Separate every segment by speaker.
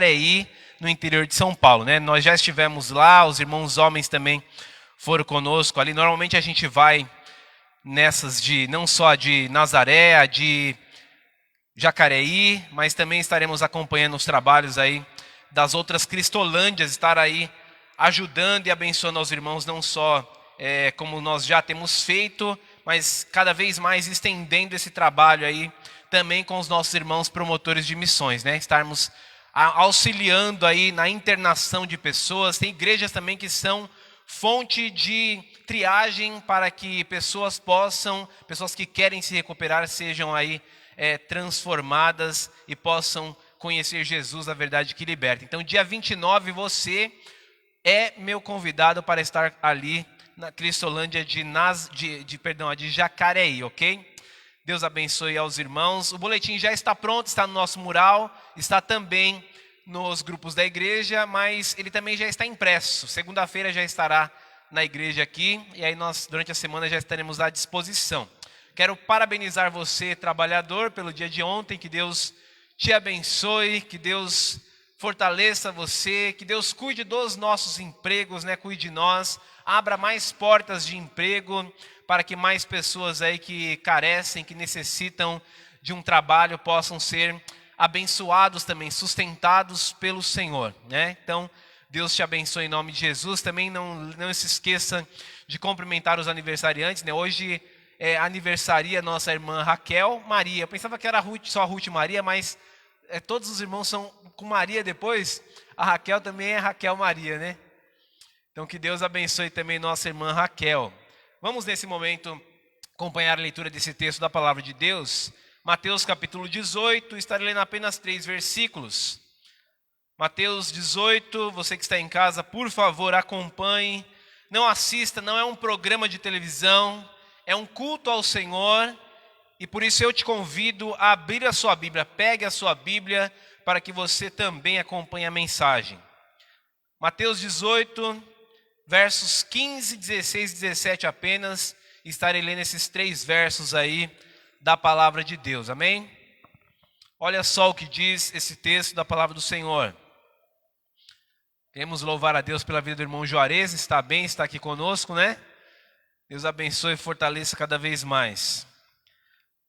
Speaker 1: Jacareí, no interior de São Paulo, né? Nós já estivemos lá, os irmãos homens também foram conosco ali. Normalmente a gente vai nessas de não só de Nazaré, de Jacareí, mas também estaremos acompanhando os trabalhos aí das outras Cristolândias, estar aí ajudando e abençoando aos irmãos, não só como nós já temos feito, mas cada vez mais estendendo esse trabalho aí também com os nossos irmãos promotores de missões, né? Estarmos auxiliando aí na internação de pessoas. Tem igrejas também que são fonte de triagem para que pessoas que querem se recuperar, sejam aí transformadas e possam conhecer Jesus, a verdade que liberta. Então, dia 29, você é meu convidado para estar ali na Cristolândia de Jacareí, ok? Deus abençoe aos irmãos. O boletim já está pronto, está no nosso mural, está também nos grupos da igreja, mas ele também já está impresso. Segunda-feira já estará na igreja aqui, e aí nós, durante a semana, já estaremos à disposição. Quero parabenizar você, trabalhador, pelo dia de ontem. Que Deus te abençoe, que Deus fortaleça você, que Deus cuide dos nossos empregos, né? Cuide de nós, abra mais portas de emprego para que mais pessoas aí que carecem, que necessitam de um trabalho, possam ser abençoados também, sustentados pelo Senhor, né? Então, Deus te abençoe em nome de Jesus. Também não se esqueça de cumprimentar os aniversariantes, né? Hoje aniversaria nossa irmã Raquel Maria. Eu pensava que era só Ruth e Maria, mas todos os irmãos são com Maria depois. A Raquel também é Raquel Maria, né? Então que Deus abençoe também nossa irmã Raquel. Vamos nesse momento acompanhar a leitura desse texto da palavra de Deus. Mateus capítulo 18, estarei lendo apenas 3 versículos. Mateus 18, você que está em casa, por favor, acompanhe. Não assista, não é um programa de televisão, é um culto ao Senhor. E por isso eu te convido a abrir a sua Bíblia, pegue a sua Bíblia, para que você também acompanhe a mensagem. Mateus 18, versos 15, 16 e 17 apenas. Estarei lendo esses 3 versos aí da palavra de Deus, amém? Olha só o que diz esse texto da palavra do Senhor. Queremos louvar a Deus pela vida do irmão Juarez, está bem, está aqui conosco, né? Deus abençoe e fortaleça cada vez mais.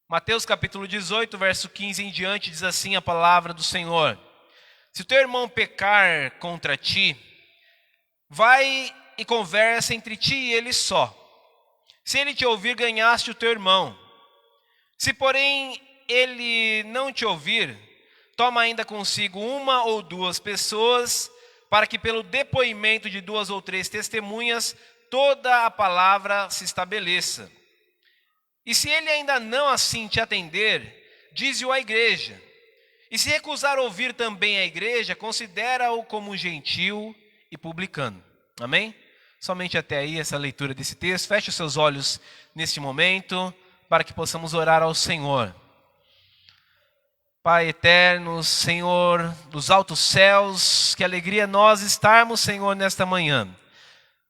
Speaker 1: Mateus capítulo 18, verso 15 em diante, diz assim a palavra do Senhor. Se o teu irmão pecar contra ti, vai e conversa entre ti e ele só. Se ele te ouvir, ganhaste o teu irmão. Se porém ele não te ouvir, toma ainda consigo 1 ou 2 pessoas, para que pelo depoimento de 2 ou 3 testemunhas, toda a palavra se estabeleça. E se ele ainda não assim te atender, dize-o à igreja. E se recusar ouvir também a igreja, considera-o como um gentil e publicano. Amém? Somente até aí essa leitura desse texto. Feche os seus olhos neste momento, para que possamos orar ao Senhor. Pai eterno, Senhor dos altos céus, que alegria nós estarmos, Senhor, nesta manhã.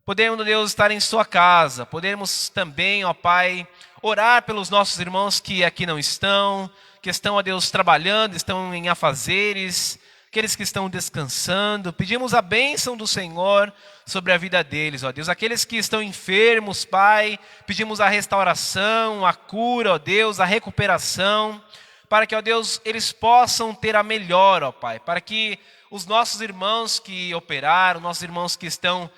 Speaker 1: Podemos, Deus, estar em sua casa, podemos também, ó Pai, orar pelos nossos irmãos que aqui não estão, que estão, ó Deus, trabalhando, estão em afazeres, aqueles que estão descansando. Pedimos a bênção do Senhor sobre a vida deles, ó Deus. Aqueles que estão enfermos, Pai, pedimos a restauração, a cura, ó Deus, a recuperação, para que, ó Deus, eles possam ter a melhor, ó Pai, para que os nossos irmãos que operaram, nossos irmãos que estão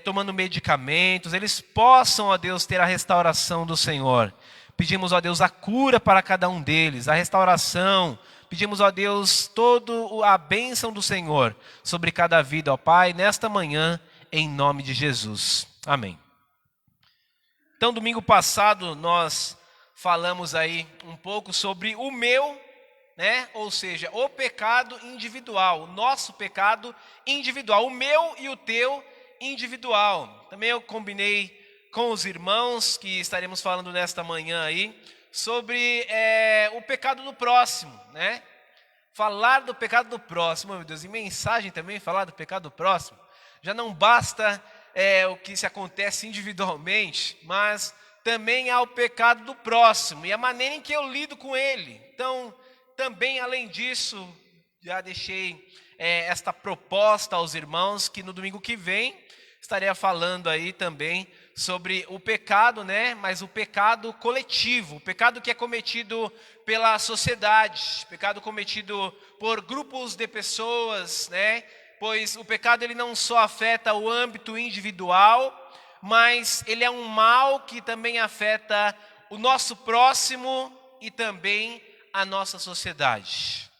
Speaker 1: tomando medicamentos, eles possam, ó Deus, ter a restauração do Senhor. Pedimos, ó Deus, a cura para cada um deles, a restauração. Pedimos, ó Deus, toda a bênção do Senhor sobre cada vida, ó Pai, nesta manhã, em nome de Jesus. Amém. Então, domingo passado, nós falamos aí um pouco sobre o meu, né? Ou seja, o pecado individual, o nosso pecado individual, o meu e o teu individual. Também eu combinei com os irmãos que estaremos falando nesta manhã aí sobre o pecado do próximo, né? Falar do pecado do próximo, meu Deus, em mensagem também falar do pecado do próximo. Já não basta o que se acontece individualmente, mas também há o pecado do próximo e a maneira em que eu lido com ele. Então, também além disso, já deixei esta proposta aos irmãos, que no domingo que vem estaria falando aí também sobre o pecado, né? Mas o pecado coletivo, o pecado que é cometido pela sociedade, pecado cometido por grupos de pessoas, né? Pois o pecado ele não só afeta o âmbito individual, mas ele é um mal que também afeta o nosso próximo e também a nossa sociedade.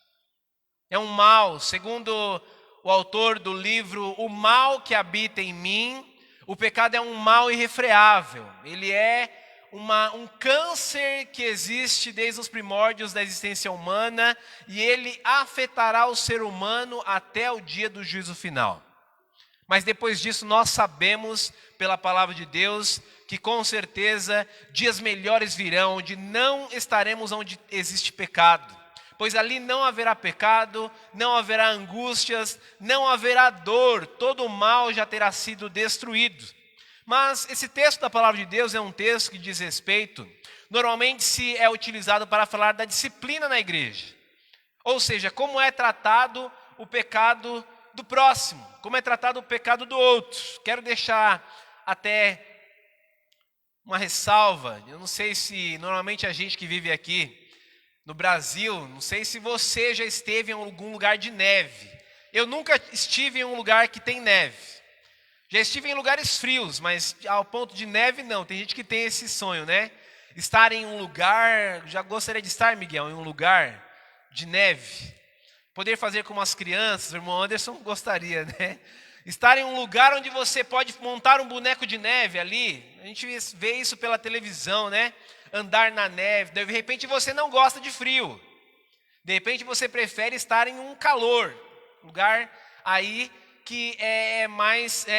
Speaker 1: É um mal, segundo o autor do livro O Mal que Habita em Mim, o pecado é um mal irrefreável. Ele é um câncer que existe desde os primórdios da existência humana e ele afetará o ser humano até o dia do juízo final. Mas depois disso nós sabemos pela palavra de Deus que com certeza dias melhores virão, onde não estaremos onde existe pecado. Pois ali não haverá pecado, não haverá angústias, não haverá dor, todo o mal já terá sido destruído. Mas esse texto da palavra de Deus é um texto que diz respeito, normalmente se é utilizado para falar da disciplina na igreja. Ou seja, como é tratado o pecado do próximo, como é tratado o pecado do outro. Quero deixar até uma ressalva, eu não sei se normalmente a gente que vive aqui no Brasil, não sei se você já esteve em algum lugar de neve. Eu nunca estive em um lugar que tem neve. Já estive em lugares frios, mas ao ponto de neve não. Tem gente que tem esse sonho, né? Estar em um lugar, já gostaria de estar, Miguel, em um lugar de neve. Poder fazer como as crianças, o irmão Anderson gostaria, né? Estar em um lugar onde você pode montar um boneco de neve ali. A gente vê isso pela televisão, né? Andar na neve. De repente você não gosta de frio. De repente você prefere estar em um calor. Lugar aí que é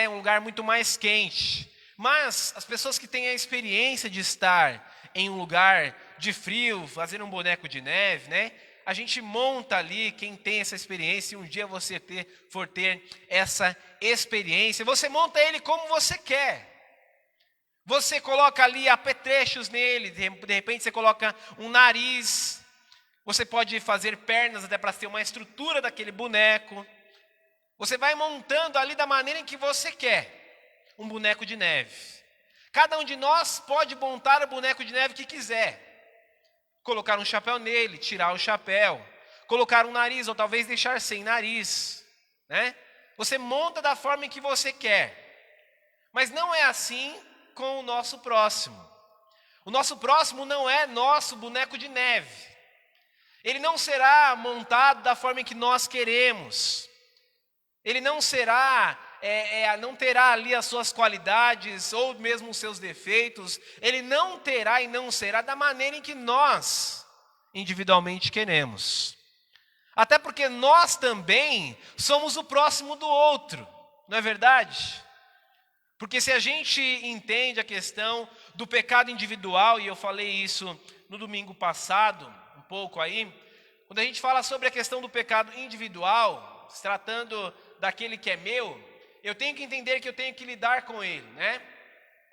Speaker 1: um lugar muito mais quente. Mas as pessoas que têm a experiência de estar em um lugar de frio, fazer um boneco de neve, né? A gente monta ali, quem tem essa experiência, e um dia você for ter essa experiência, você monta ele como você quer. Você coloca ali apetrechos nele, de repente você coloca um nariz, você pode fazer pernas até para ter uma estrutura daquele boneco. Você vai montando ali da maneira em que você quer, um boneco de neve. Cada um de nós pode montar o boneco de neve que quiser. Colocar um chapéu nele, tirar o chapéu, colocar um nariz ou talvez deixar sem nariz, né? Você monta da forma em que você quer. Mas não é assim com o nosso próximo. O nosso próximo não é nosso boneco de neve. Ele não será montado da forma em que nós queremos. Ele não será, não terá ali as suas qualidades ou mesmo os seus defeitos. Ele não terá e não será da maneira em que nós individualmente queremos. Até porque nós também somos o próximo do outro, não é verdade? Porque se a gente entende a questão do pecado individual, e eu falei isso no domingo passado, um pouco aí, quando a gente fala sobre a questão do pecado individual, se tratando daquele que é meu, eu tenho que entender que eu tenho que lidar com ele, né?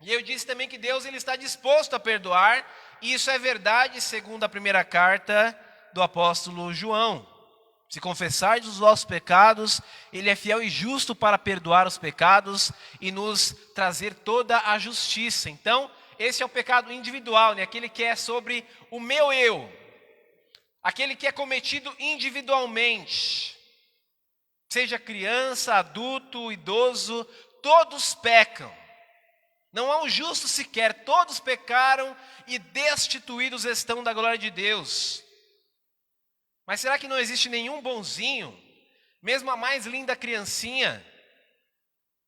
Speaker 1: E eu disse também que Deus ele está disposto a perdoar, e isso é verdade segundo a primeira carta do apóstolo João. Se confessardes os vossos pecados, Ele é fiel e justo para perdoar os pecados e nos trazer toda a justiça. Então, esse é o pecado individual, né? Aquele que é sobre o meu eu. Aquele que é cometido individualmente. Seja criança, adulto, idoso, todos pecam. Não há um justo sequer, todos pecaram e destituídos estão da glória de Deus. Mas será que não existe nenhum bonzinho? Mesmo a mais linda criancinha.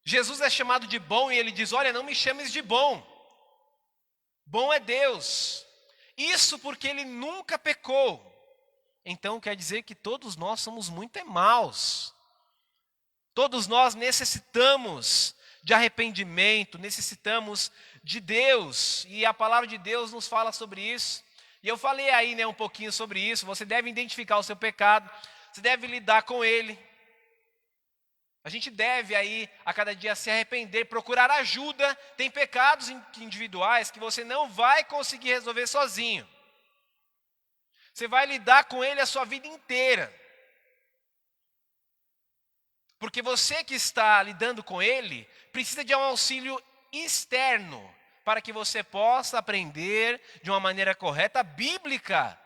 Speaker 1: Jesus é chamado de bom e ele diz, olha, não me chames de bom. Bom é Deus. Isso porque ele nunca pecou. Então quer dizer que todos nós somos muito maus. Todos nós necessitamos de arrependimento, necessitamos de Deus. E a palavra de Deus nos fala sobre isso. E eu falei aí, né, um pouquinho sobre isso. Você deve identificar o seu pecado, você deve lidar com ele. A gente deve aí, a cada dia, se arrepender, procurar ajuda. Tem pecados individuais que você não vai conseguir resolver sozinho. Você vai lidar com ele a sua vida inteira. Porque você que está lidando com ele, precisa de um auxílio externo, para que você possa aprender de uma maneira correta, bíblica,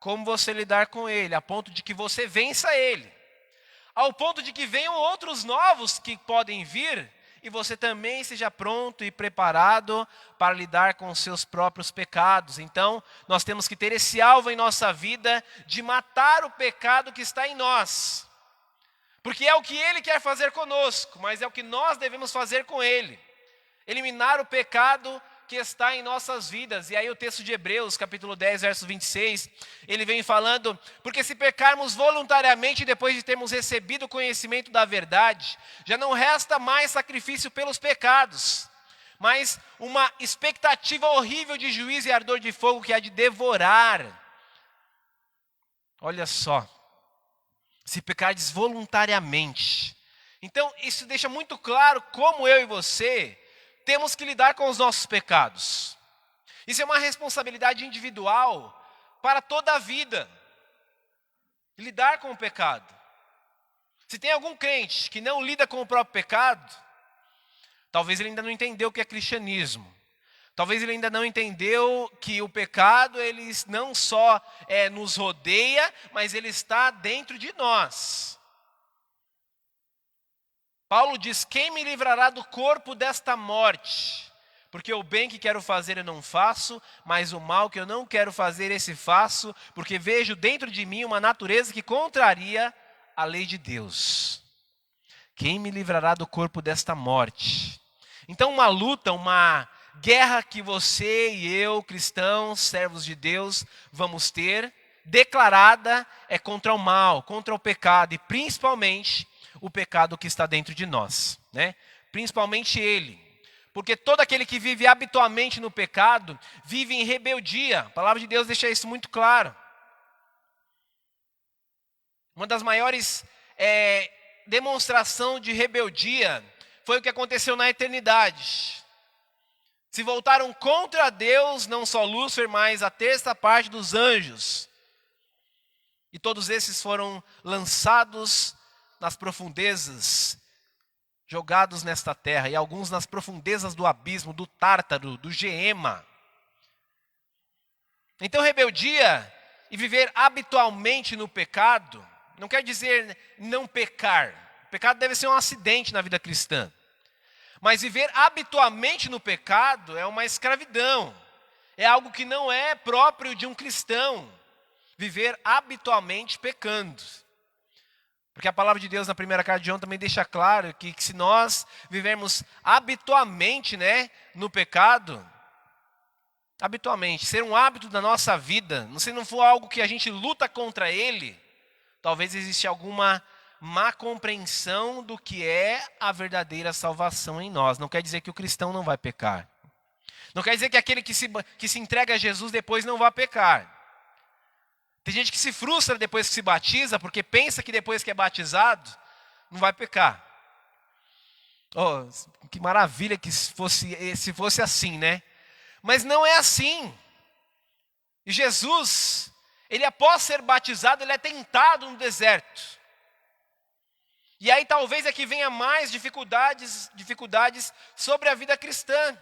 Speaker 1: como você lidar com ele, a ponto de que você vença ele. Ao ponto de que venham outros novos que podem vir, e você também seja pronto e preparado para lidar com os seus próprios pecados. Então, nós temos que ter esse alvo em nossa vida de matar o pecado que está em nós. Porque é o que ele quer fazer conosco, mas é o que nós devemos fazer com ele. Eliminar o pecado que está em nossas vidas. E aí o texto de Hebreus, capítulo 10, verso 26, ele vem falando: porque se pecarmos voluntariamente depois de termos recebido o conhecimento da verdade, já não resta mais sacrifício pelos pecados, mas uma expectativa horrível de juízo e ardor de fogo que há de devorar. Olha só, se pecardes voluntariamente. Então isso deixa muito claro como eu e você temos que lidar com os nossos pecados. Isso é uma responsabilidade individual para toda a vida. Lidar com o pecado. Se tem algum crente que não lida com o próprio pecado, talvez ele ainda não entendeu o que é cristianismo. Talvez ele ainda não entendeu que o pecado, ele não só nos rodeia, mas ele está dentro de nós. Paulo diz: quem me livrará do corpo desta morte? Porque o bem que quero fazer eu não faço, mas o mal que eu não quero fazer esse faço, porque vejo dentro de mim uma natureza que contraria a lei de Deus. Quem me livrará do corpo desta morte? Então uma luta, uma guerra que você e eu, cristãos, servos de Deus, vamos ter, declarada, é contra o mal, contra o pecado e principalmente o pecado que está dentro de nós, né? Principalmente ele. Porque todo aquele que vive habitualmente no pecado, vive em rebeldia. A palavra de Deus deixa isso muito claro. Uma das maiores demonstrações de rebeldia foi o que aconteceu na eternidade. Se voltaram contra Deus, não só Lúcifer, mas a terça parte dos anjos. E todos esses foram lançados nas profundezas, jogados nesta terra, e alguns nas profundezas do abismo, do Tártaro, do Geema. Então rebeldia e viver habitualmente no pecado, não quer dizer não pecar. O pecado deve ser um acidente na vida cristã. Mas viver habitualmente no pecado é uma escravidão. É algo que não é próprio de um cristão. Viver habitualmente pecando. Porque a palavra de Deus na primeira carta de João também deixa claro que se nós vivermos habitualmente, no pecado, habitualmente, ser um hábito da nossa vida, se não for algo que a gente luta contra ele, talvez exista alguma má compreensão do que é a verdadeira salvação em nós. Não quer dizer que o cristão não vai pecar. Não quer dizer que aquele que se entrega a Jesus depois não vai pecar. Tem gente que se frustra depois que se batiza, porque pensa que depois que é batizado, não vai pecar. Oh, que maravilha que se fosse assim, né? Mas não é assim. E Jesus, ele após ser batizado, ele é tentado no deserto. E aí talvez é que venha mais dificuldades sobre a vida cristã.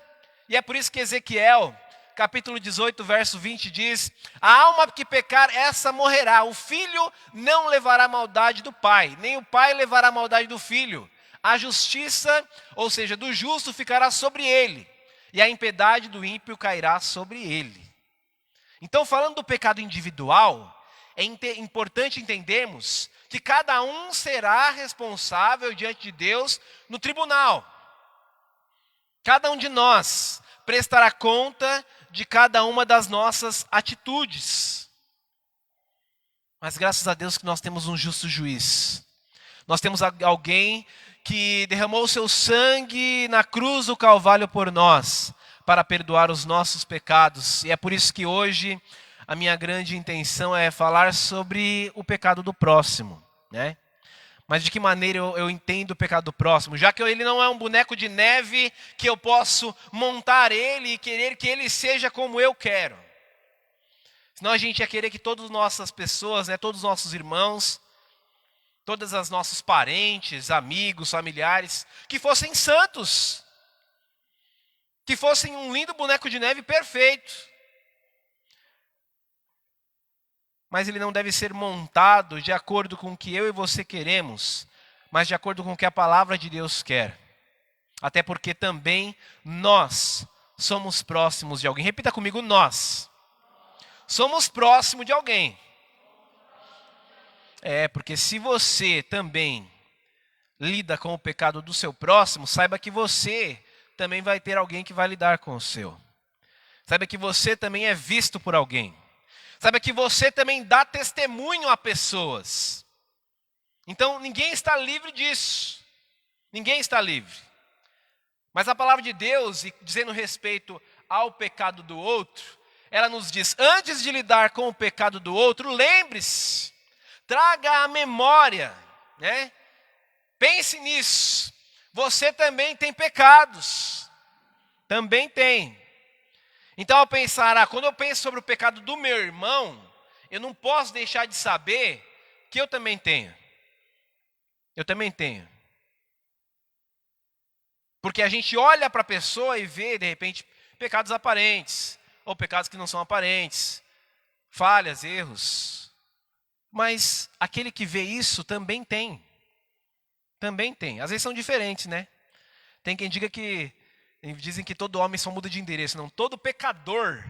Speaker 1: E é por isso que Ezequiel, capítulo 18, verso 20 diz: a alma que pecar, essa morrerá. O filho não levará a maldade do pai, nem o pai levará a maldade do filho. A justiça, ou seja, do justo ficará sobre ele, e a impiedade do ímpio cairá sobre ele. Então, falando do pecado individual, é importante entendermos que cada um será responsável diante de Deus no tribunal. Cada um de nós prestará conta de cada uma das nossas atitudes. Mas graças a Deus que nós temos um justo juiz. Nós temos alguém que derramou o seu sangue na cruz do Calvário por nós, para perdoar os nossos pecados. E é por isso que hoje a minha grande intenção é falar sobre o pecado do próximo, né? Mas de que maneira eu entendo o pecado do próximo? Já que ele não é um boneco de neve que eu posso montar ele e querer que ele seja como eu quero. Senão a gente ia querer que todas as nossas pessoas, todos os nossos irmãos, todas as nossos parentes, amigos, familiares, que fossem santos, que fossem um lindo boneco de neve perfeito. Mas ele não deve ser montado de acordo com o que eu e você queremos, mas de acordo com o que a palavra de Deus quer. Até porque também nós somos próximos de alguém. Repita comigo, nós. Somos próximos de alguém. Porque se você também lida com o pecado do seu próximo, saiba que você também vai ter alguém que vai lidar com o seu. Saiba que você também é visto por alguém. Saiba que você também dá testemunho a pessoas. Então, ninguém está livre disso. Ninguém está livre. Mas a palavra de Deus, dizendo respeito ao pecado do outro, ela nos diz, antes de lidar com o pecado do outro, lembre-se, traga à memória, né? Pense nisso. Você também tem pecados. Também tem. Então, ao pensar, quando eu penso sobre o pecado do meu irmão, eu não posso deixar de saber que eu também tenho. Eu também tenho. Porque a gente olha para a pessoa e vê, de repente, pecados aparentes, ou pecados que não são aparentes, falhas, erros. Mas aquele que vê isso também tem. Também tem. Às vezes são diferentes, né? Tem quem diga que, dizem que todo homem só muda de endereço. Não, todo pecador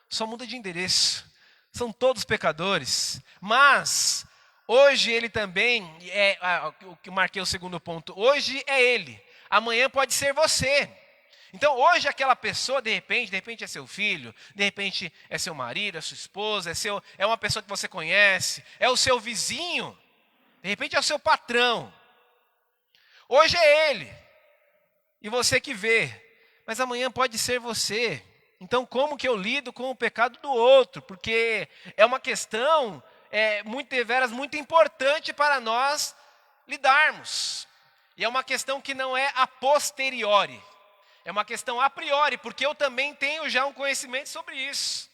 Speaker 1: só muda de endereço. São todos pecadores. Mas, hoje ele também, o que eu marquei o segundo ponto, hoje é ele. Amanhã pode ser você. Então hoje aquela pessoa, de repente é seu filho, de repente é seu marido, é sua esposa, é uma pessoa que você conhece, é o seu vizinho, de repente é o seu patrão. Hoje é ele, e você que vê, mas amanhã pode ser você. Então como que eu lido com o pecado do outro? Porque é uma questão muito deveras, muito importante para nós lidarmos. E é uma questão que não é a posteriori. É uma questão a priori, porque eu também tenho já um conhecimento sobre isso.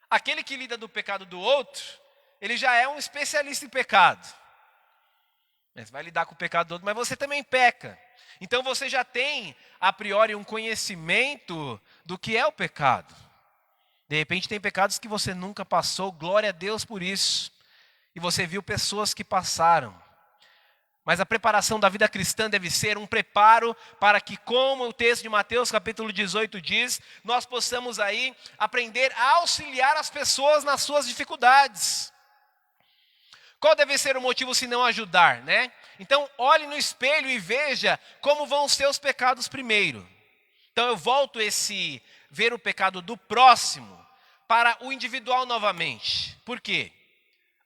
Speaker 1: Aquele que lida do pecado do outro, ele já é um especialista em pecado. Você vai lidar com o pecado do outro, mas você também peca. Então você já tem, a priori, um conhecimento do que é o pecado. De repente tem pecados que você nunca passou, glória a Deus por isso. E você viu pessoas que passaram. Mas a preparação da vida cristã deve ser um preparo para que, como o texto de Mateus capítulo 18 diz, nós possamos aí aprender a auxiliar as pessoas nas suas dificuldades. Qual deve ser o motivo se não ajudar, né? Então, olhe no espelho e veja como vão os seus pecados primeiro. Então, eu volto ver o pecado do próximo para o individual novamente. Por quê?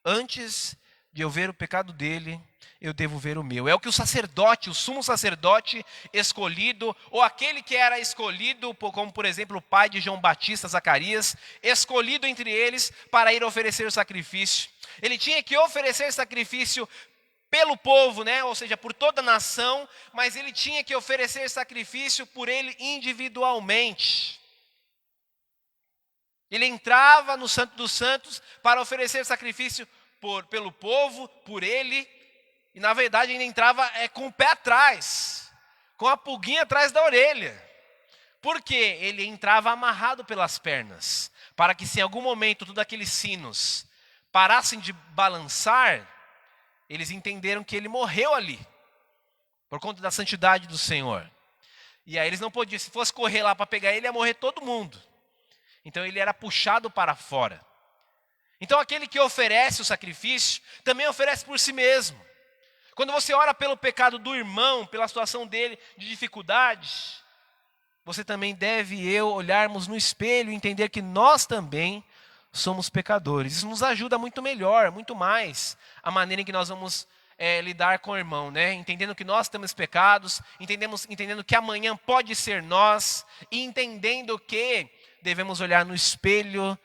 Speaker 1: Antes de eu ver o pecado dele, eu devo ver o meu. É o que o sacerdote, o sumo sacerdote escolhido, ou aquele que era escolhido, como por exemplo o pai de João Batista, Zacarias, escolhido entre eles para ir oferecer o sacrifício. Ele tinha que oferecer sacrifício pelo povo, né? Ou seja, por toda a nação, mas ele tinha que oferecer sacrifício por ele individualmente. Ele entrava no Santo dos Santos para oferecer sacrifício pelo povo, por ele. E na verdade ele entrava com o pé atrás, com a pulguinha atrás da orelha. Por quê? Ele entrava amarrado pelas pernas, para que se em algum momento todos aqueles sinos parassem de balançar, eles entenderam que ele morreu ali, por conta da santidade do Senhor. E aí eles não podiam, se fosse correr lá para pegar ele, ia morrer todo mundo. Então ele era puxado para fora. Então aquele que oferece o sacrifício, também oferece por si mesmo. Quando você ora pelo pecado do irmão, pela situação dele de dificuldade, você também deve e eu olharmos no espelho e entender que nós também somos pecadores. Isso nos ajuda muito melhor, muito mais, a maneira em que nós vamos lidar com o irmão, né? Entendendo que nós temos pecados, entendendo que amanhã pode ser nós, e entendendo que devemos olhar no espelho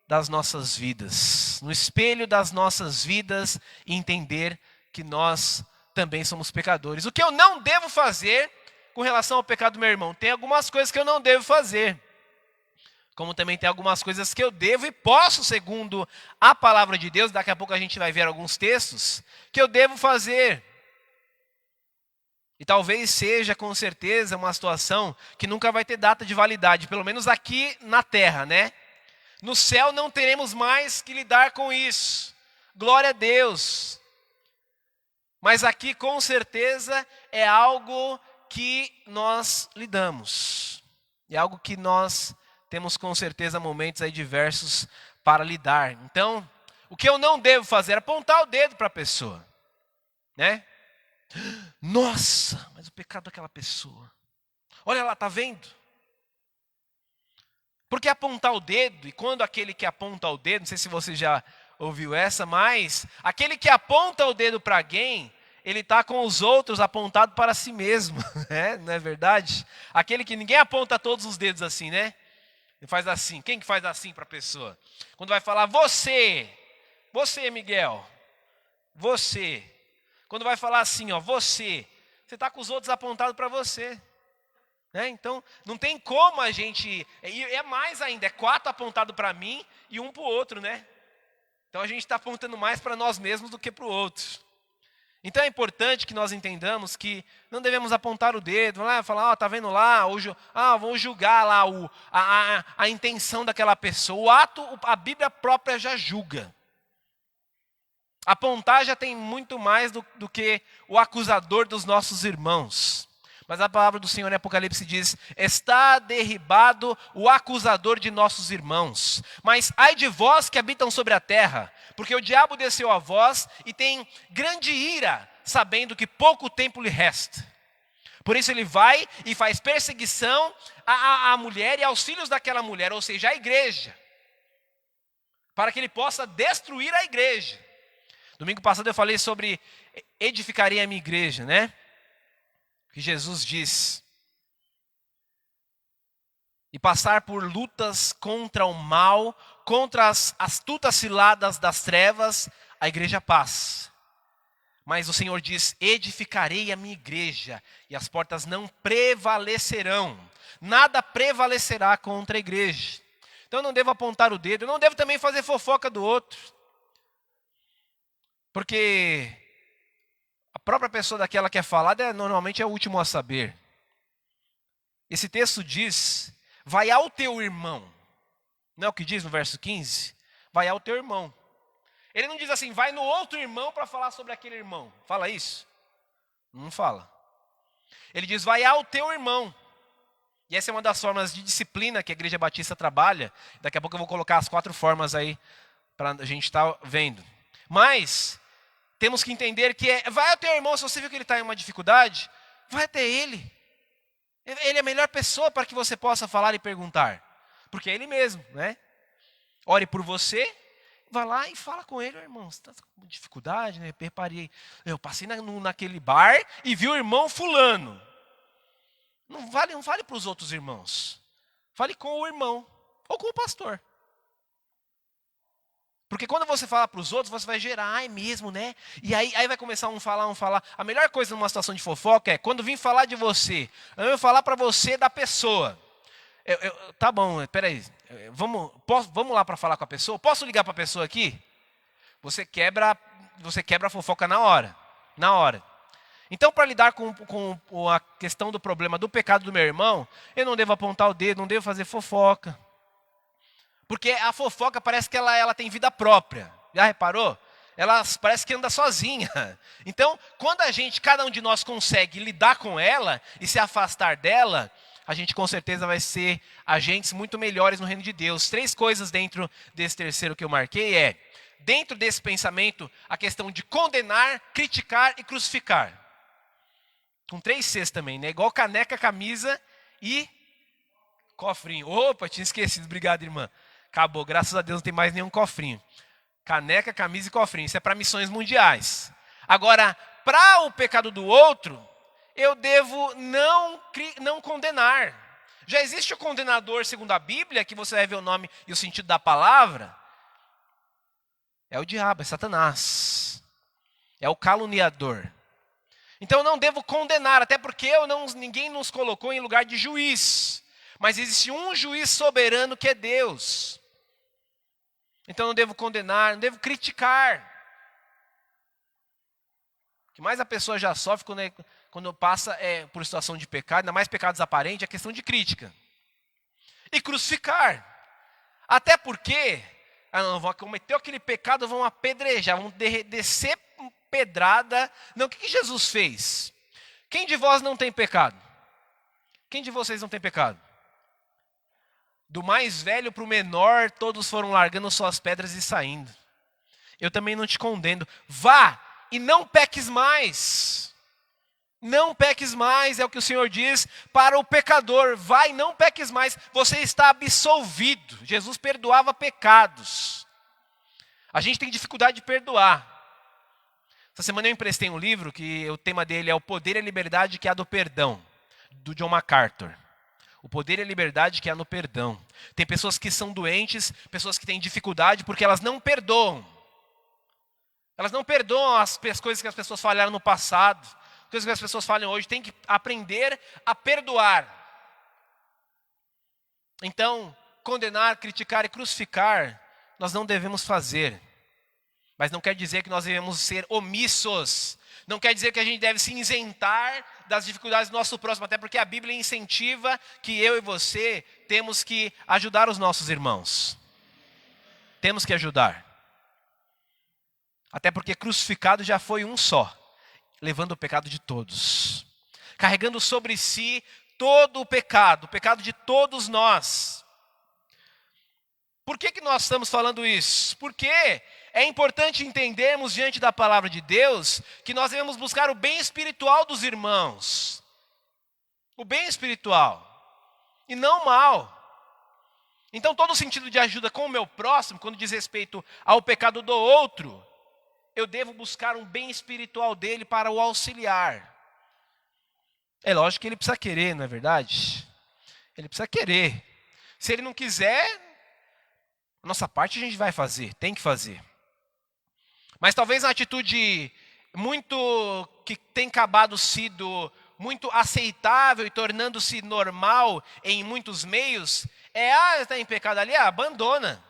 Speaker 1: das nossas vidas. No espelho das nossas vidas e entender que nós também somos pecadores. O que eu não devo fazer com relação ao pecado do meu irmão? Tem algumas coisas que eu não devo fazer. Como também tem algumas coisas que eu devo e posso, segundo a palavra de Deus, daqui a pouco a gente vai ver alguns textos, que eu devo fazer. E talvez seja, com certeza, uma situação que nunca vai ter data de validade, pelo menos aqui na terra, né? No céu não teremos mais que lidar com isso. Glória a Deus. Mas aqui, com certeza, é algo que nós lidamos. É algo que nós temos, com certeza, momentos aí diversos para lidar. Então, o que eu não devo fazer é apontar o dedo para a pessoa, né? Nossa, mas o pecado daquela pessoa. Olha lá, tá vendo? Porque apontar o dedo, e quando aquele que aponta o dedo, não sei se você já ouviu essa, mas aquele que aponta o dedo para alguém, ele está com os outros apontado para si mesmo, né? Não é verdade? Aquele que ninguém aponta todos os dedos assim, né? Ele faz assim. Quem que faz assim para a pessoa? Quando vai falar você Miguel, você. Quando vai falar assim, ó, você está com os outros apontados para você. Né? Então, não tem como a gente... E é mais ainda, é 4 apontados para mim e 1 para o outro, né? Então, a gente está apontando mais para nós mesmos do que para o outro. Então, é importante que nós entendamos que não devemos apontar o dedo, falar, tá vendo lá, vou julgar lá a intenção daquela pessoa. O ato, a Bíblia própria já julga. Apontar já tem muito mais do que o acusador dos nossos irmãos. Mas a palavra do Senhor em Apocalipse diz, está derribado o acusador de nossos irmãos. Mas ai de vós que habitam sobre a terra, porque o diabo desceu a vós e tem grande ira, sabendo que pouco tempo lhe resta. Por isso ele vai e faz perseguição à mulher e aos filhos daquela mulher, ou seja, à igreja. Para que ele possa destruir a igreja. Domingo passado eu falei sobre edificarei a minha igreja, né? Que Jesus diz. E passar por lutas contra o mal, contra as astutas ciladas das trevas, a igreja passa. Mas o Senhor diz, edificarei a minha igreja, e as portas não prevalecerão. Nada prevalecerá contra a igreja. Então eu não devo apontar o dedo, eu não devo também fazer fofoca do outro. Porque a própria pessoa daquela que é falada normalmente é o último a saber. Esse texto diz, vai ao teu irmão. Não é o que diz no verso 15? Vai ao teu irmão. Ele não diz assim, vai no outro irmão para falar sobre aquele irmão. Fala isso? Não fala. Ele diz, vai ao teu irmão. E essa é uma das formas de disciplina que a Igreja Batista trabalha. Daqui a pouco eu vou colocar as 4 formas aí para a gente estar vendo. Mas temos que entender que vai ao teu irmão, se você viu que ele está em uma dificuldade, vai até ele. Ele é a melhor pessoa para que você possa falar e perguntar. Porque é ele mesmo, né? Ore por você, vai lá e fala com ele, irmão, você está com dificuldade, né? Reparei, eu passei naquele bar e vi o irmão fulano. Não fale para os outros irmãos. Fale com o irmão ou com o pastor. Porque quando você fala para os outros, você vai gerar, é mesmo, né? E aí vai começar um falar. A melhor coisa numa situação de fofoca é quando vim falar de você, eu falar para você da pessoa. Tá bom, peraí, vamos lá para falar com a pessoa? Posso ligar para a pessoa aqui? Você quebra a fofoca na hora. Então, para lidar com a questão do problema do pecado do meu irmão, eu não devo apontar o dedo, não devo fazer fofoca. Porque a fofoca parece que ela tem vida própria. Já reparou? Ela parece que anda sozinha. Então, quando cada um de nós consegue lidar com ela e se afastar dela, a gente com certeza vai ser agentes muito melhores no reino de Deus. 3 coisas dentro desse terceiro que eu marquei dentro desse pensamento, a questão de condenar, criticar e crucificar. Com 3 Cs também, né? Igual caneca, camisa e cofrinho. Opa, tinha esquecido. Obrigado, irmã. Acabou, graças a Deus não tem mais nenhum cofrinho. Caneca, camisa e cofrinho. Isso é para missões mundiais. Agora, para o pecado do outro, eu devo não condenar. Já existe o condenador segundo a Bíblia, que você vai ver o nome e o sentido da palavra. É o diabo, é Satanás. É o caluniador. Então eu não devo condenar, até porque ninguém nos colocou em lugar de juiz. Mas existe um juiz soberano que é Deus. Então não devo condenar, não devo criticar. O que mais a pessoa já sofre quando passa por situação de pecado, ainda mais pecados aparentes, é a questão de crítica. E crucificar. Até porque, vão cometer aquele pecado, vão apedrejar, vão descer pedrada. Não, o que Jesus fez? Quem de vós não tem pecado? Quem de vocês não tem pecado? Do mais velho para o menor, todos foram largando suas pedras e saindo. Eu também não te condeno. Vá e não peques mais. Não peques mais, é o que o Senhor diz para o pecador. Vai e não peques mais, você está absolvido. Jesus perdoava pecados. A gente tem dificuldade de perdoar. Essa semana eu emprestei um livro que o tema dele é O Poder e a Liberdade que há do Perdão, do John MacArthur. O poder e a liberdade que há no perdão. Tem pessoas que são doentes, pessoas que têm dificuldade porque elas não perdoam. Elas não perdoam as coisas que as pessoas falharam no passado, coisas que as pessoas falham hoje. Tem que aprender a perdoar. Então, condenar, criticar e crucificar, nós não devemos fazer. Mas não quer dizer que nós devemos ser omissos. Não quer dizer que a gente deve se isentar das dificuldades do nosso próximo, até porque a Bíblia incentiva que eu e você temos que ajudar os nossos irmãos. Temos que ajudar. Até porque crucificado já foi um só, levando o pecado de todos. Carregando sobre si todo o pecado de todos nós. Por que nós estamos falando isso? Porque é importante entendermos diante da palavra de Deus que nós devemos buscar o bem espiritual dos irmãos. O bem espiritual. E não o mal. Então todo o sentido de ajuda com o meu próximo, quando diz respeito ao pecado do outro, eu devo buscar um bem espiritual dele para o auxiliar. É lógico que ele precisa querer, não é verdade? Ele precisa querer. Se ele não quiser, a nossa parte a gente vai fazer, tem que fazer. Mas talvez uma atitude que tem acabado sido muito aceitável e tornando-se normal em muitos meios, está em pecado ali, abandona.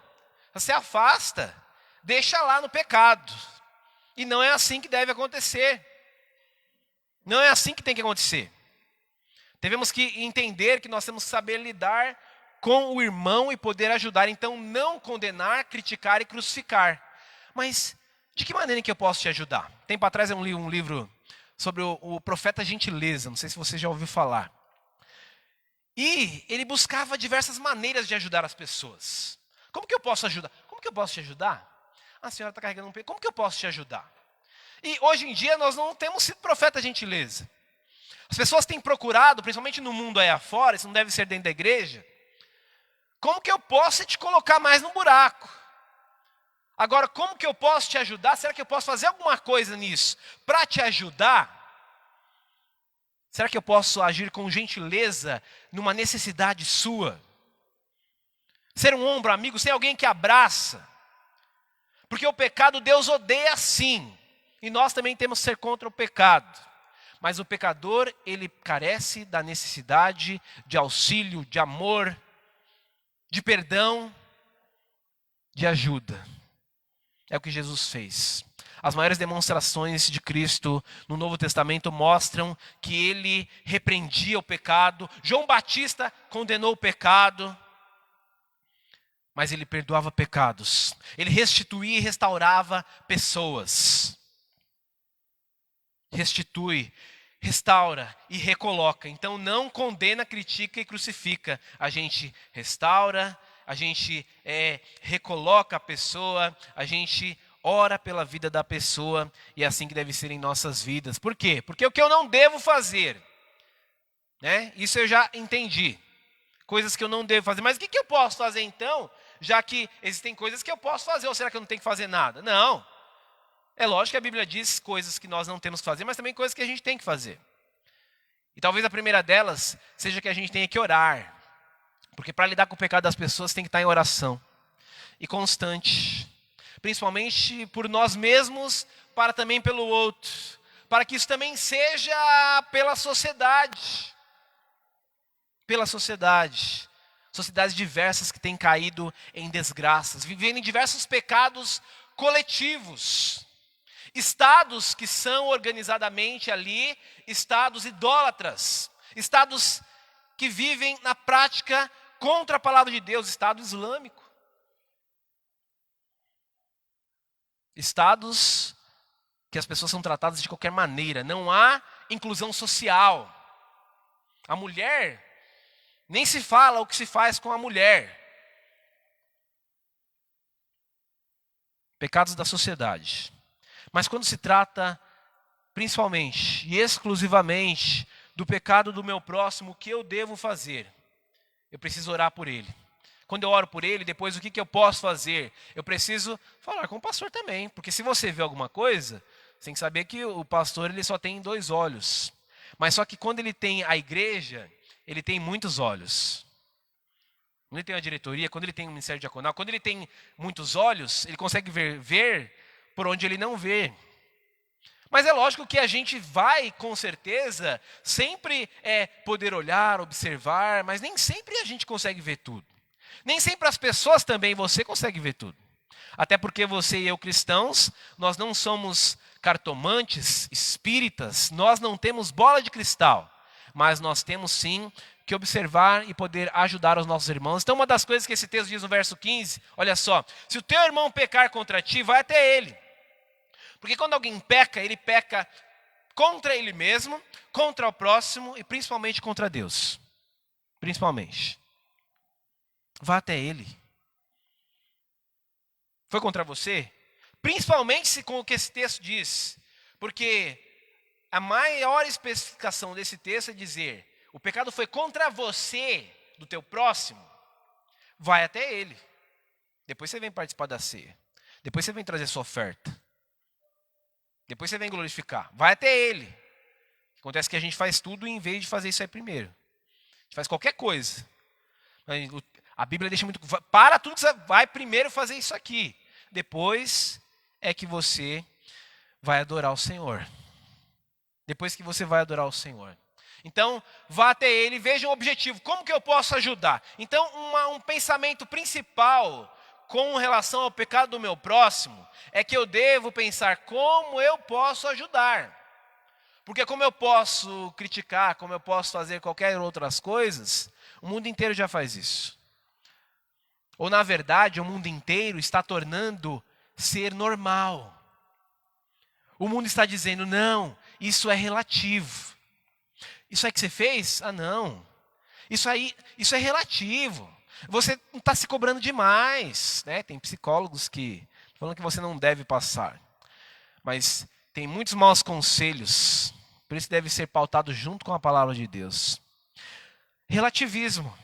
Speaker 1: Você afasta, deixa lá no pecado. E não é assim que deve acontecer. Não é assim que tem que acontecer. Devemos que entender que nós temos que saber lidar com o irmão e poder ajudar. Então, não condenar, criticar e crucificar. Mas, de que maneira que eu posso te ajudar? Tempo atrás eu li um livro sobre o profeta Gentileza. Não sei se você já ouviu falar. E ele buscava diversas maneiras de ajudar as pessoas. Como que eu posso ajudar? Como que eu posso te ajudar? A senhora está carregando um peso. Como que eu posso te ajudar? E hoje em dia nós não temos sido profeta Gentileza. As pessoas têm procurado, principalmente no mundo aí afora, isso não deve ser dentro da igreja. Como que eu posso te colocar mais no buraco? Agora, como que eu posso te ajudar? Será que eu posso fazer alguma coisa nisso para te ajudar? Será que eu posso agir com gentileza numa necessidade sua? Ser um ombro amigo, ser alguém que abraça. Porque o pecado Deus odeia sim. E nós também temos que ser contra o pecado. Mas o pecador, ele carece da necessidade de auxílio, de amor, de perdão, de ajuda. É o que Jesus fez. As maiores demonstrações de Cristo no Novo Testamento mostram que ele repreendia o pecado. João Batista condenou o pecado, mas ele perdoava pecados. Ele restituía e restaurava pessoas. Restitui, restaura e recoloca. Então não condena, critica e crucifica. A gente restaura, a gente recoloca a pessoa, a gente ora pela vida da pessoa, e é assim que deve ser em nossas vidas. Por quê? Porque o que eu não devo fazer, né? Isso eu já entendi. Coisas que eu não devo fazer. Mas o que eu posso fazer então? Já que existem coisas que eu posso fazer, ou será que eu não tenho que fazer nada? Não. É lógico que a Bíblia diz coisas que nós não temos que fazer, mas também coisas que a gente tem que fazer. E talvez a primeira delas seja que a gente tenha que orar. Porque para lidar com o pecado das pessoas tem que estar em oração. E constante. Principalmente por nós mesmos, para também pelo outro. Para que isso também seja pela sociedade. pela sociedade. Sociedades diversas que têm caído em desgraças, vivendo em diversos pecados coletivos. Estados que são organizadamente ali, estados idólatras, estados que vivem na prática contra a palavra de Deus, Estado Islâmico. Estados que as pessoas são tratadas de qualquer maneira, não há inclusão social. A mulher, nem se fala o que se faz com a mulher. Pecados da sociedade. Mas quando se trata, principalmente e exclusivamente, do pecado do meu próximo, o que eu devo fazer? Eu preciso orar por ele. Quando eu oro por ele, depois o que eu posso fazer? Eu preciso falar com o pastor também. Porque se você vê alguma coisa, você tem que saber que o pastor ele só tem 2 olhos. Mas só que quando ele tem a igreja, ele tem muitos olhos. Quando ele tem a diretoria, quando ele tem o ministério diaconal, quando ele tem muitos olhos, ele consegue ver por onde ele não vê. Mas é lógico que a gente vai, com certeza, sempre poder olhar, observar, mas nem sempre a gente consegue ver tudo. Nem sempre as pessoas também, você consegue ver tudo. Até porque você e eu cristãos, nós não somos cartomantes, espíritas, nós não temos bola de cristal. Mas nós temos sim que observar e poder ajudar os nossos irmãos. Então uma das coisas que esse texto diz no verso 15, olha só. Se o teu irmão pecar contra ti, vai até ele. Porque quando alguém peca, ele peca contra ele mesmo, contra o próximo e principalmente contra Deus. Principalmente. Vá até ele. Foi contra você? Principalmente se com o que esse texto diz. Porque a maior especificação desse texto é dizer, o pecado foi contra você, do teu próximo, vai até ele. Depois você vem participar da ceia. Depois você vem trazer sua oferta. Depois você vem glorificar. Vai até ele. Acontece que a gente faz tudo em vez de fazer isso aí primeiro. A gente faz qualquer coisa. A Bíblia deixa muito... Para tudo que você vai primeiro fazer isso aqui. Depois é que você vai adorar o Senhor. Depois que você vai adorar o Senhor. Então, vá até ele e veja um objetivo. Como que eu posso ajudar? Então, um pensamento principal com relação ao pecado do meu próximo é que eu devo pensar como eu posso ajudar. Porque como eu posso criticar, como eu posso fazer qualquer outras coisas, o mundo inteiro já faz isso. Ou na verdade, o mundo inteiro está tornando ser normal. O mundo está dizendo, não, isso é relativo. Isso aí que você fez? Ah, não. Isso é relativo. Você não está se cobrando demais. Né? Tem psicólogos que falam que você não deve passar. Mas tem muitos maus conselhos. Por isso deve ser pautado junto com a palavra de Deus. Relativismo.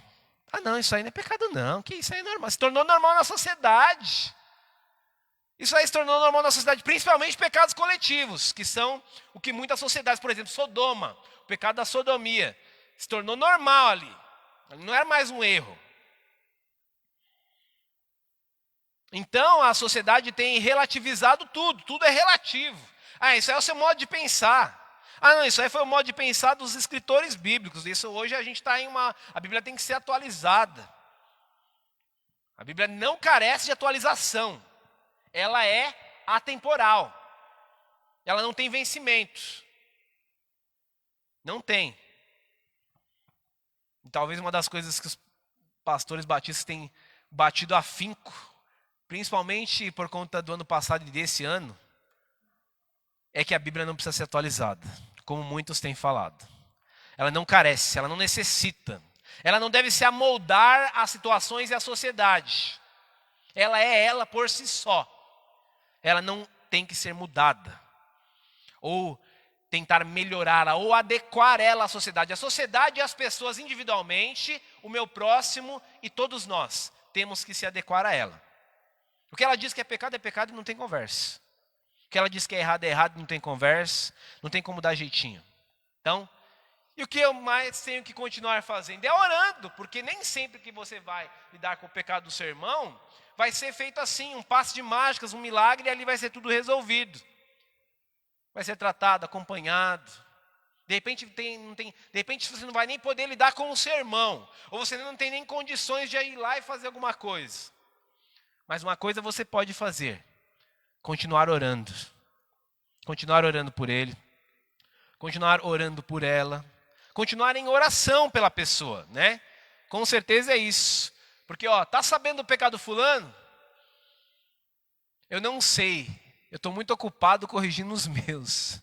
Speaker 1: Ah, não, isso aí não é pecado não. Que isso aí é normal. Se tornou normal na sociedade. Isso aí se tornou normal na sociedade, principalmente pecados coletivos, que são o que muitas sociedades, por exemplo, Sodoma, o pecado da sodomia, se tornou normal ali. Não era mais um erro. Então a sociedade tem relativizado tudo, tudo é relativo. Ah, isso aí é o seu modo de pensar. Ah, não, isso aí foi o modo de pensar dos escritores bíblicos. Isso hoje a gente está a Bíblia tem que ser atualizada. A Bíblia não carece de atualização. Ela é atemporal. Ela não tem vencimento. Não tem. E talvez uma das coisas que os pastores batistas têm batido afinco, principalmente por conta do ano passado e desse ano, é que a Bíblia não precisa ser atualizada, como muitos têm falado. Ela não carece, ela não necessita. Ela não deve se amoldar às situações e à sociedade. Ela é ela por si só. Ela não tem que ser mudada. Ou tentar melhorá-la, ou adequar ela à sociedade. A sociedade e as pessoas individualmente, o meu próximo e todos nós, temos que se adequar a ela. O que ela diz que é pecado e não tem conversa. O que ela diz que é errado e não tem conversa, não tem como dar jeitinho. Então, e o que eu mais tenho que continuar fazendo? É orando, porque nem sempre que você vai lidar com o pecado do seu irmão, vai ser feito assim, um passe de mágicas, um milagre, e ali vai ser tudo resolvido. Vai ser tratado, acompanhado. De repente, de repente você não vai nem poder lidar com o seu irmão. Ou você não tem nem condições de ir lá e fazer alguma coisa. Mas uma coisa você pode fazer. Continuar orando. Continuar orando por ele. Continuar orando por ela. Continuar em oração pela pessoa, né? Com certeza é isso. Porque, tá sabendo do pecado fulano? Eu não sei. Eu estou muito ocupado corrigindo os meus.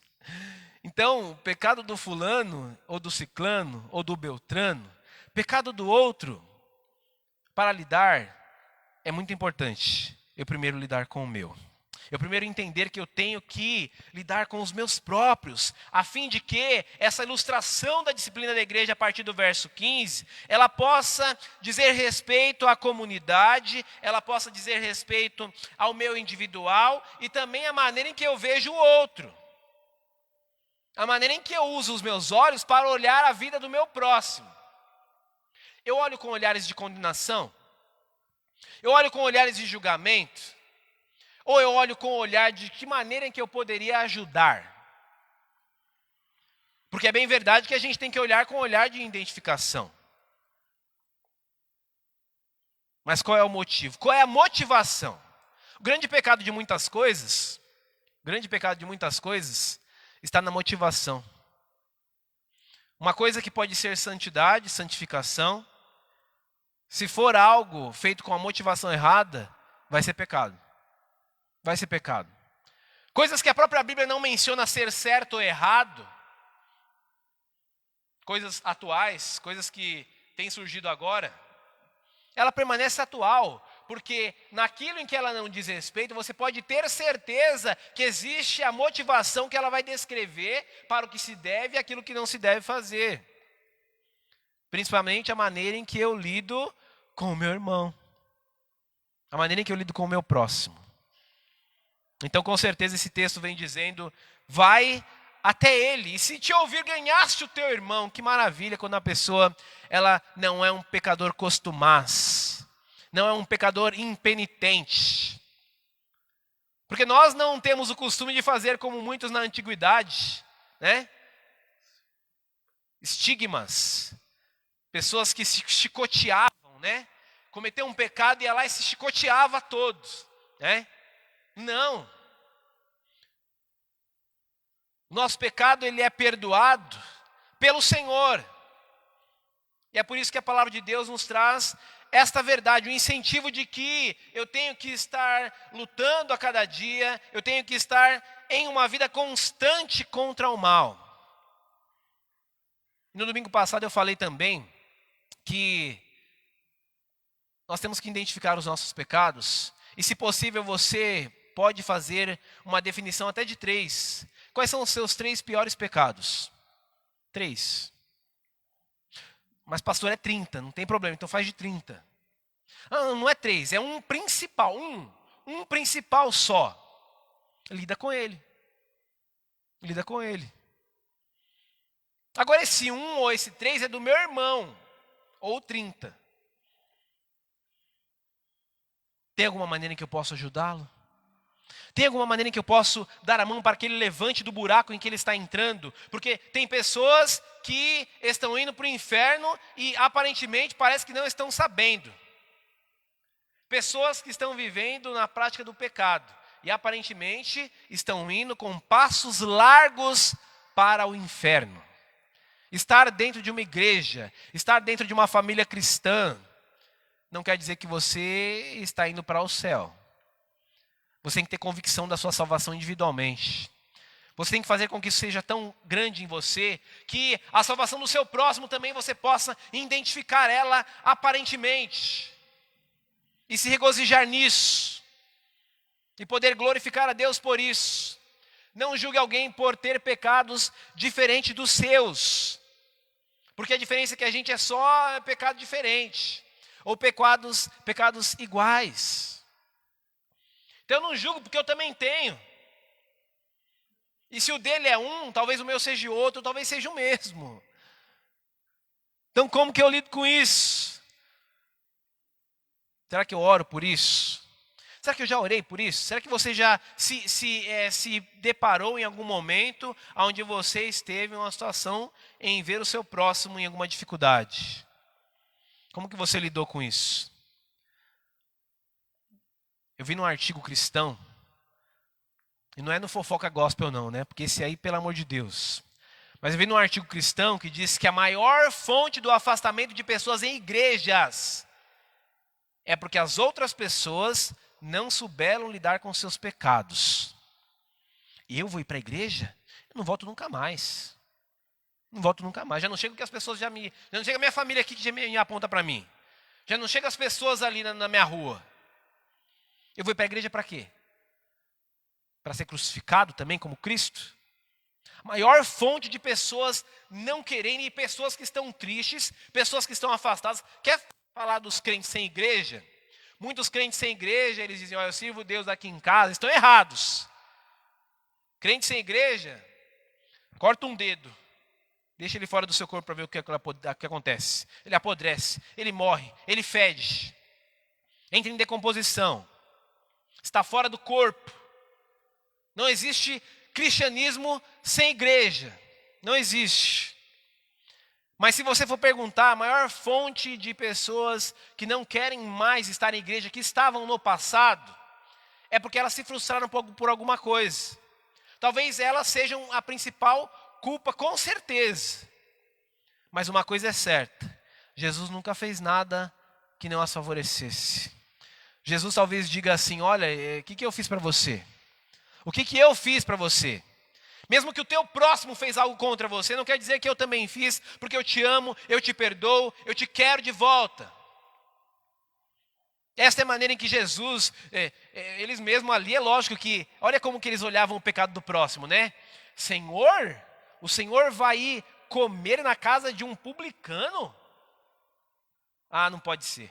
Speaker 1: Então, o pecado do fulano, ou do ciclano, ou do beltrano, pecado do outro, para lidar, é muito importante. Eu primeiro lidar com o meu. Eu primeiro entender que eu tenho que lidar com os meus próprios, a fim de que essa ilustração da disciplina da igreja, a partir do verso 15, ela possa dizer respeito à comunidade, ela possa dizer respeito ao meu individual e também a maneira em que eu vejo o outro. A maneira em que eu uso os meus olhos para olhar a vida do meu próximo. Eu olho com olhares de condenação? Eu olho com olhares de julgamento? Ou eu olho com o olhar de que maneira em que eu poderia ajudar? Porque é bem verdade que a gente tem que olhar com o olhar de identificação. Mas qual é o motivo? Qual é a motivação? O grande pecado de muitas coisas, está na motivação. Uma coisa que pode ser santidade, santificação, se for algo feito com a motivação errada, vai ser pecado. Vai ser pecado. Coisas que a própria Bíblia não menciona ser certo ou errado, coisas atuais, coisas que têm surgido agora, ela permanece atual, porque naquilo em que ela não diz respeito, você pode ter certeza que existe a motivação que ela vai descrever para o que se deve e aquilo que não se deve fazer. Principalmente a maneira em que eu lido com o meu irmão. A maneira em que eu lido com o meu próximo. Então, com certeza, esse texto vem dizendo, vai até ele. E se te ouvir, ganhaste o teu irmão. Que maravilha quando a pessoa, ela não é um pecador costumaz. Não é um pecador impenitente. Porque nós não temos o costume de fazer como muitos na antiguidade, né? Estigmas. Pessoas que se chicoteavam, né? Cometeu um pecado e ia lá e se chicoteava a todos, né? Não. Nosso pecado, ele é perdoado pelo Senhor. E é por isso que a palavra de Deus nos traz esta verdade, o incentivo de que eu tenho que estar lutando a cada dia, eu tenho que estar em uma vida constante contra o mal. No domingo passado eu falei também que nós temos que identificar os nossos pecados, e se possível você pode fazer uma definição até de 3. Quais são os seus 3 piores pecados? 3. Mas pastor, é 30, não tem problema, então faz de 30. Não é 3, é um principal, um principal só. Lida com ele. Lida com ele. Agora esse 1 ou esse 3 é do meu irmão, ou 30. Tem alguma maneira em que eu posso ajudá-lo? Tem alguma maneira em que eu posso dar a mão para que ele levante do buraco em que ele está entrando? Porque tem pessoas que estão indo para o inferno e aparentemente parece que não estão sabendo. Pessoas que estão vivendo na prática do pecado e aparentemente estão indo com passos largos para o inferno. Estar dentro de uma igreja, estar dentro de uma família cristã, não quer dizer que você está indo para o céu. Você tem que ter convicção da sua salvação individualmente. Você tem que fazer com que isso seja tão grande em você, que a salvação do seu próximo também você possa identificar ela aparentemente. E se regozijar nisso. E poder glorificar a Deus por isso. Não julgue alguém por ter pecados diferentes dos seus. Porque a diferença é que a gente é só pecado diferente. Ou pecados iguais. Então eu não julgo porque eu também tenho. E se o dele é um, talvez o meu seja outro, talvez seja o mesmo. Então como que eu lido com isso? Será que eu oro por isso? Será que eu já orei por isso? Será que você já se deparou em algum momento onde você esteve em uma situação em ver o seu próximo em alguma dificuldade? Como que você lidou com isso? Eu vi num artigo cristão, e não é no Fofoca Gospel não, né? Porque esse aí, pelo amor de Deus. Mas eu vi num artigo cristão que diz que a maior fonte do afastamento de pessoas em igrejas é porque as outras pessoas não souberam lidar com seus pecados. E eu vou ir para a igreja? Eu não volto nunca mais. Não volto nunca mais. Já não chega que as pessoas já não chega a minha família aqui que já me aponta para mim. Já não chega as pessoas ali na minha rua. Eu vou ir para a igreja para quê? Para ser crucificado também como Cristo? A maior fonte de pessoas não quererem, e pessoas que estão tristes, pessoas que estão afastadas. Quer falar dos crentes sem igreja? Muitos crentes sem igreja, eles dizem, olha, eu sirvo Deus aqui em casa. Estão errados. Crente sem igreja, corta um dedo. Deixa ele fora do seu corpo para ver o que acontece. Ele apodrece, ele morre, ele fede. Entra em decomposição. Está fora do corpo. Não existe cristianismo sem igreja. Não existe. Mas se você for perguntar, a maior fonte de pessoas que não querem mais estar em igreja, que estavam no passado, é porque elas se frustraram por alguma coisa. Talvez elas sejam a principal culpa, com certeza. Mas uma coisa é certa, Jesus nunca fez nada que não as favorecesse. Jesus talvez diga assim, olha, o que eu fiz para você? O que eu fiz para você? Mesmo que o teu próximo fez algo contra você, não quer dizer que eu também fiz, porque eu te amo, eu te perdoo, eu te quero de volta. Esta é a maneira em que Jesus, eles mesmos ali, é lógico que, olha como que eles olhavam o pecado do próximo, né? Senhor, o Senhor vai ir comer na casa de um publicano? Ah, não pode ser.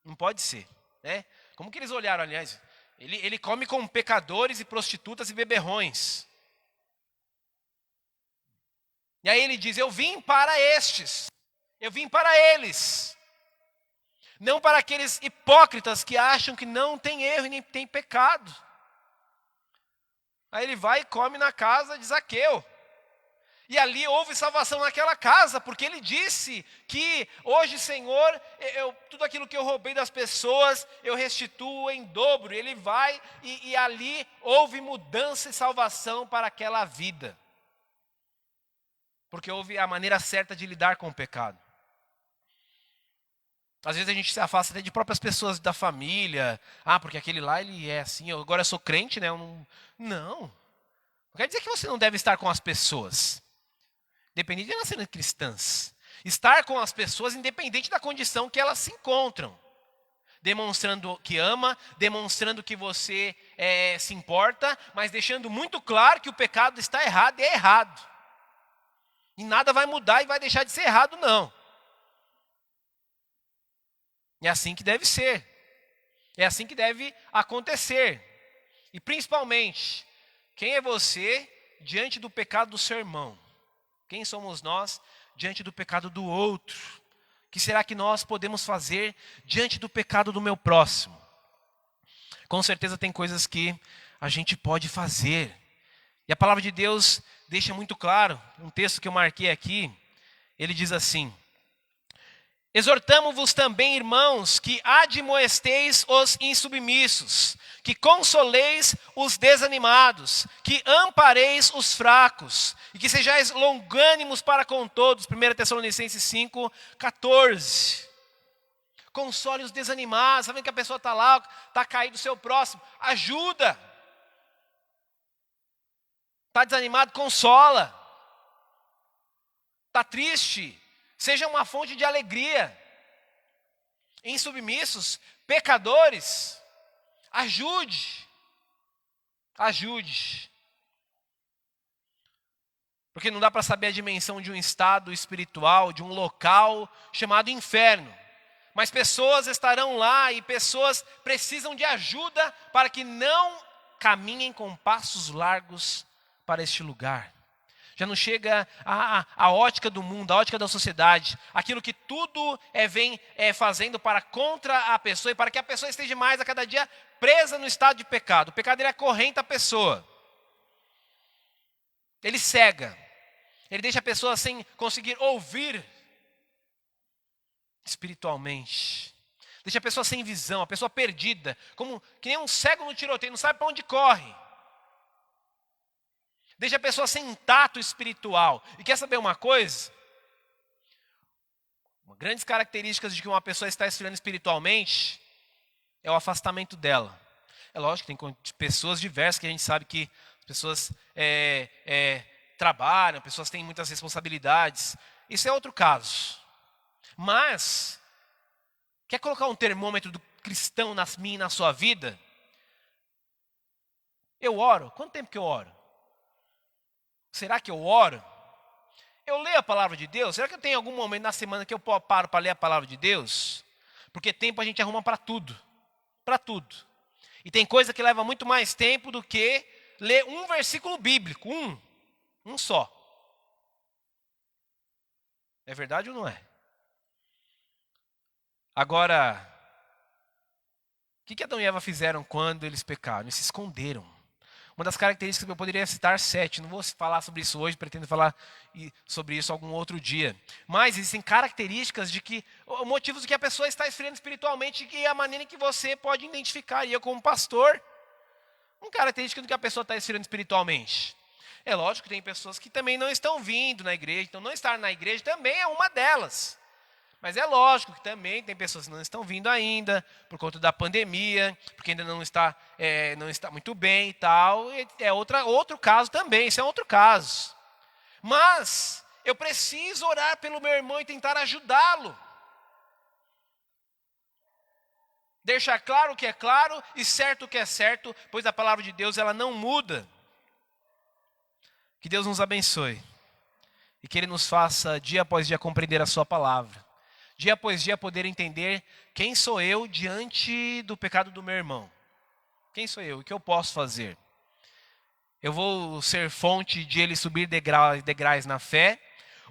Speaker 1: Não pode ser, né? Como que eles olharam, aliás? Ele come com pecadores e prostitutas e beberrões. E aí ele diz, eu vim para estes. Eu vim para eles. Não para aqueles hipócritas que acham que não tem erro e nem tem pecado. Aí ele vai e come na casa de Zaqueu. E ali houve salvação naquela casa, porque ele disse que hoje, Senhor, tudo aquilo que eu roubei das pessoas, eu restituo em dobro. Ele vai e ali houve mudança e salvação para aquela vida. Porque houve a maneira certa de lidar com o pecado. Às vezes a gente se afasta até de próprias pessoas da família. Ah, porque aquele lá, ele é assim, agora eu sou crente, né? Não quer dizer que você não deve estar com as pessoas. Independente de elas serem cristãs. Estar com as pessoas independente da condição que elas se encontram. Demonstrando que ama, demonstrando que você se importa, mas deixando muito claro que o pecado está errado e é errado. E nada vai mudar e vai deixar de ser errado, não. É assim que deve ser. É assim que deve acontecer. E principalmente, quem é você diante do pecado do seu irmão? Quem somos nós diante do pecado do outro? O que será que nós podemos fazer diante do pecado do meu próximo? Com certeza tem coisas que a gente pode fazer. E a palavra de Deus deixa muito claro, um texto que eu marquei aqui, ele diz assim: exortamo-vos também, irmãos, que admoesteis os insubmissos, que consoleis os desanimados, que ampareis os fracos, e que sejais longânimos para com todos. 1 Tessalonicenses 5:14. Console os desanimados. Sabe que a pessoa está lá, está caído, o seu próximo, ajuda. Está desanimado, consola. Está triste, seja uma fonte de alegria. Insubmissos, pecadores, ajude. Porque não dá para saber a dimensão de um estado espiritual, de um local chamado inferno. Mas pessoas estarão lá e pessoas precisam de ajuda para que não caminhem com passos largos para este lugar. Já não chega a ótica do mundo, a ótica da sociedade, aquilo que tudo vem fazendo para contra a pessoa e para que a pessoa esteja mais a cada dia presa no estado de pecado. O pecado ele acorrenta a pessoa. Ele cega. Ele deixa a pessoa sem conseguir ouvir espiritualmente. Deixa a pessoa sem visão, a pessoa perdida, como que nem um cego no tiroteio, não sabe para onde corre. Deixa a pessoa sem tato espiritual. E quer saber uma coisa? Uma grandes características de que uma pessoa está esfriando espiritualmente é o afastamento dela. É lógico que tem pessoas diversas que a gente sabe que as pessoas trabalham, pessoas têm muitas responsabilidades. Isso é outro caso. Mas, quer colocar um termômetro do cristão na minha e na sua vida? Eu oro. Quanto tempo que eu oro? Será que eu oro? Eu leio a palavra de Deus? Será que eu tenho algum momento na semana que eu paro para ler a palavra de Deus? Porque tempo a gente arruma para tudo. Para tudo. E tem coisa que leva muito mais tempo do que ler um versículo bíblico. Um só. É verdade ou não é? Agora, o que Adão e Eva fizeram quando eles pecaram? Eles se esconderam. Uma das características que eu poderia citar 7, não vou falar sobre isso hoje, pretendo falar sobre isso algum outro dia. Mas existem características de que, motivos de que a pessoa está esfriando espiritualmente, que é a maneira em que você pode identificar. E eu como pastor, uma característica do que a pessoa está esfriando espiritualmente. É lógico que tem pessoas que também não estão vindo na igreja, então não estar na igreja também é uma delas. Mas é lógico que também tem pessoas que não estão vindo ainda, por conta da pandemia, porque ainda não está muito bem e tal. É outro caso também, isso é outro caso. Mas eu preciso orar pelo meu irmão e tentar ajudá-lo. Deixar claro o que é claro e certo o que é certo, pois a palavra de Deus ela não muda. Que Deus nos abençoe e que Ele nos faça dia após dia compreender a sua palavra. Dia após dia poder entender quem sou eu diante do pecado do meu irmão. Quem sou eu? O que eu posso fazer? Eu vou ser fonte de ele subir degraus na fé?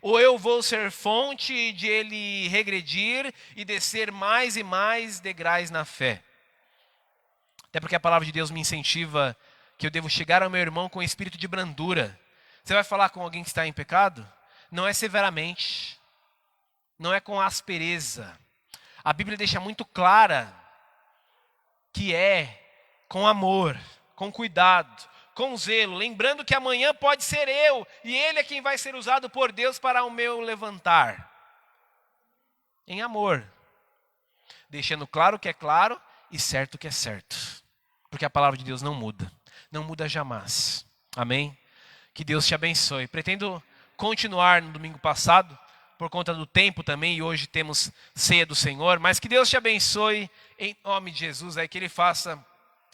Speaker 1: Ou eu vou ser fonte de ele regredir e descer mais e mais degraus na fé? Até porque a palavra de Deus me incentiva que eu devo chegar ao meu irmão com espírito de brandura. Você vai falar com alguém que está em pecado? Não é severamente. Não é com aspereza. A Bíblia deixa muito clara que é com amor, com cuidado, com zelo. Lembrando que amanhã pode ser eu. E Ele é quem vai ser usado por Deus para o meu levantar. Em amor. Deixando claro o que é claro e certo o que é certo. Porque a palavra de Deus não muda. Não muda jamais. Amém? Que Deus te abençoe. Pretendo continuar no domingo passado, por conta do tempo também, e hoje temos ceia do Senhor, mas que Deus te abençoe em nome de Jesus, que Ele faça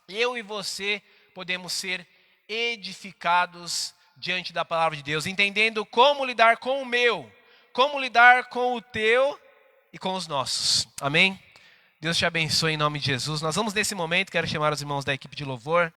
Speaker 1: eu e você podemos ser edificados diante da palavra de Deus, entendendo como lidar com o meu, como lidar com o teu e com os nossos. Amém? Deus te abençoe em nome de Jesus. Nós vamos nesse momento, quero chamar os irmãos da equipe de louvor.